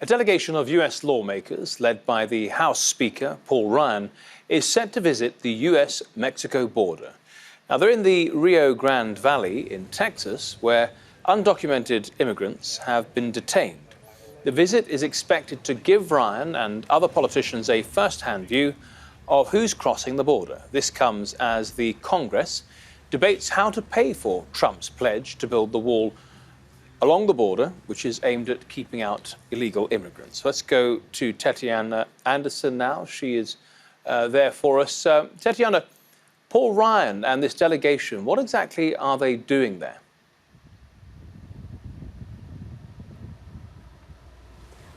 A delegation of U.S. lawmakers, led by the House Speaker, Paul Ryan, is set to visit the U.S.-Mexico border. Now, they're in the Rio Grande Valley in Texas, where undocumented immigrants have been detained. The visit is expected to give Ryan and other politicians a first-hand view of who's crossing the border. This comes as the Congress debates how to pay for Trump's pledge to build the wall along the border, which is aimed at keeping out illegal immigrants. Let's go to Tetiana Anderson now. She is there for us. Tetiana, Paul Ryan and this delegation, what exactly are they doing there?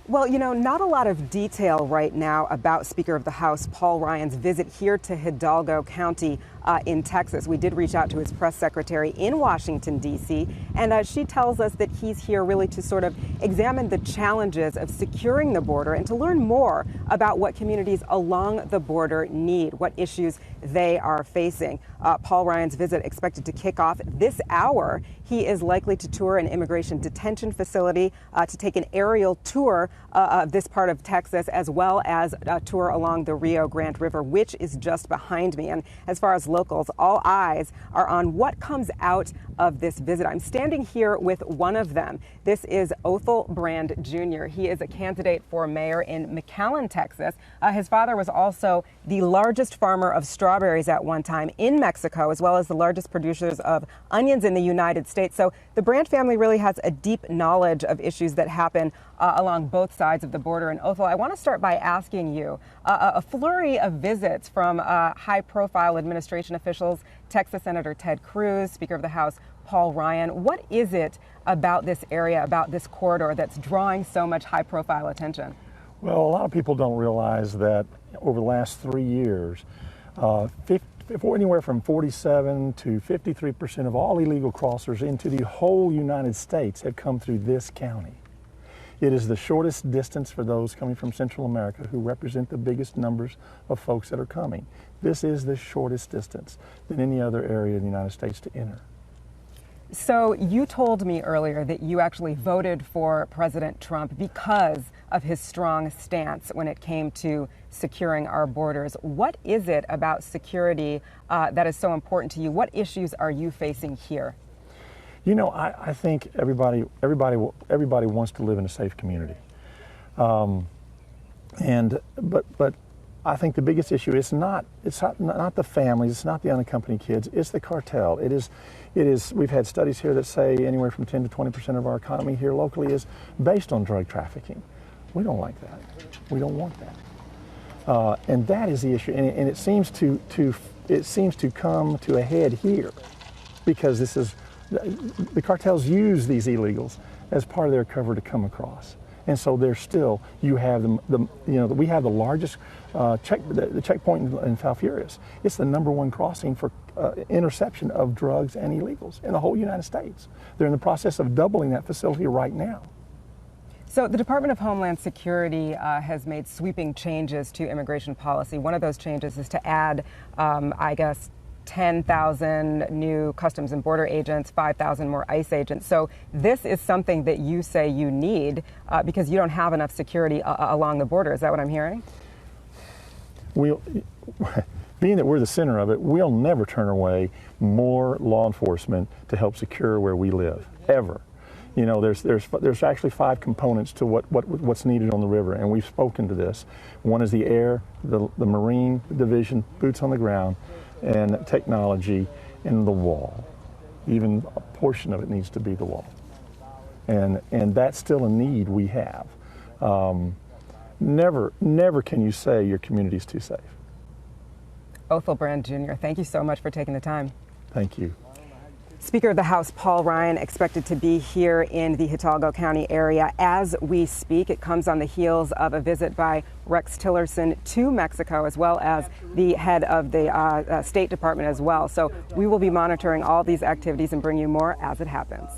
Well, you know, not a lot of detail right now about Speaker of the House Paul Ryan's visit here to Hidalgo County in Texas. We did reach out to his press secretary in Washington, D.C., and she tells us that he's here really to sort of examine the challenges of securing the border and to learn more about what communities along the border need, what issues they are facing. Paul Ryan's visit expected to kick off this hour. He is likely to tour an immigration detention facility, to take an aerial tour of this part of Texas, as well as a tour along the Rio Grande River, which is just behind me. And as far as locals, all eyes are on what comes out of this visit. I'm standing here with one of them. This is Othel Brand Jr. He is a candidate for mayor in McAllen, Texas. His father was also the largest farmer of strawberries at one time in Mexico, as well as the largest producers of onions in the United States. So the Brand family really has a deep knowledge of issues that happen along both sides of the border. And Othel, I want to start by asking you, a flurry of visits from high-profile administration officials, Texas Senator Ted Cruz, Speaker of the House Paul Ryan. What is it about this area, about this corridor, that's drawing so much high-profile attention? Well, a lot of people don't realize that over the last 3 years, anywhere from 47 to 53% of all illegal crossers into the whole United States have come through this county. It is the shortest distance for those coming from Central America, who represent the biggest numbers of folks that are coming. This is the shortest distance than any other area in the United States to enter. So you told me earlier that you actually voted for President Trump because of his strong stance when it came to securing our borders. What is it about security that is so important to you? What issues are you facing here? You know, I think everybody wants to live in a safe community, but I think the biggest issue is not the families, it's not the unaccompanied kids, it's the cartel. It is. We've had studies here that say anywhere from 10 to 20% of our economy here locally is based on drug trafficking. We don't like that. We don't want that, and that is the issue. And it seems to come to a head here, because this is. The cartels use these illegals as part of their cover to come across, and so they're still. We have the largest the checkpoint in Falfurrias. It's the #1 crossing for interception of drugs and illegals in the whole United States. They're in the process of doubling that facility right now. So the Department of Homeland Security has made sweeping changes to immigration policy. One of those changes is to add, 10,000 new Customs and Border agents, 5,000 more ICE agents. So this is something that you say you need because you don't have enough security along the border. Is that what I'm hearing? Being that we're the center of it, we'll never turn away more law enforcement to help secure where we live, ever. You know, there's actually 5 components to what's needed on the river, and we've spoken to this. One is the air, the Marine Division, boots on the ground, and technology, and the wall. Even a portion of it needs to be the wall. And that's still a need we have. Never can you say your community is too safe. Othel Brand Jr., thank you so much for taking the time. Thank you. Speaker of the House Paul Ryan expected to be here in the Hidalgo County area as we speak. It comes on the heels of a visit by Rex Tillerson to Mexico, as well as the head of the State Department as well. So we will be monitoring all these activities and bring you more as it happens.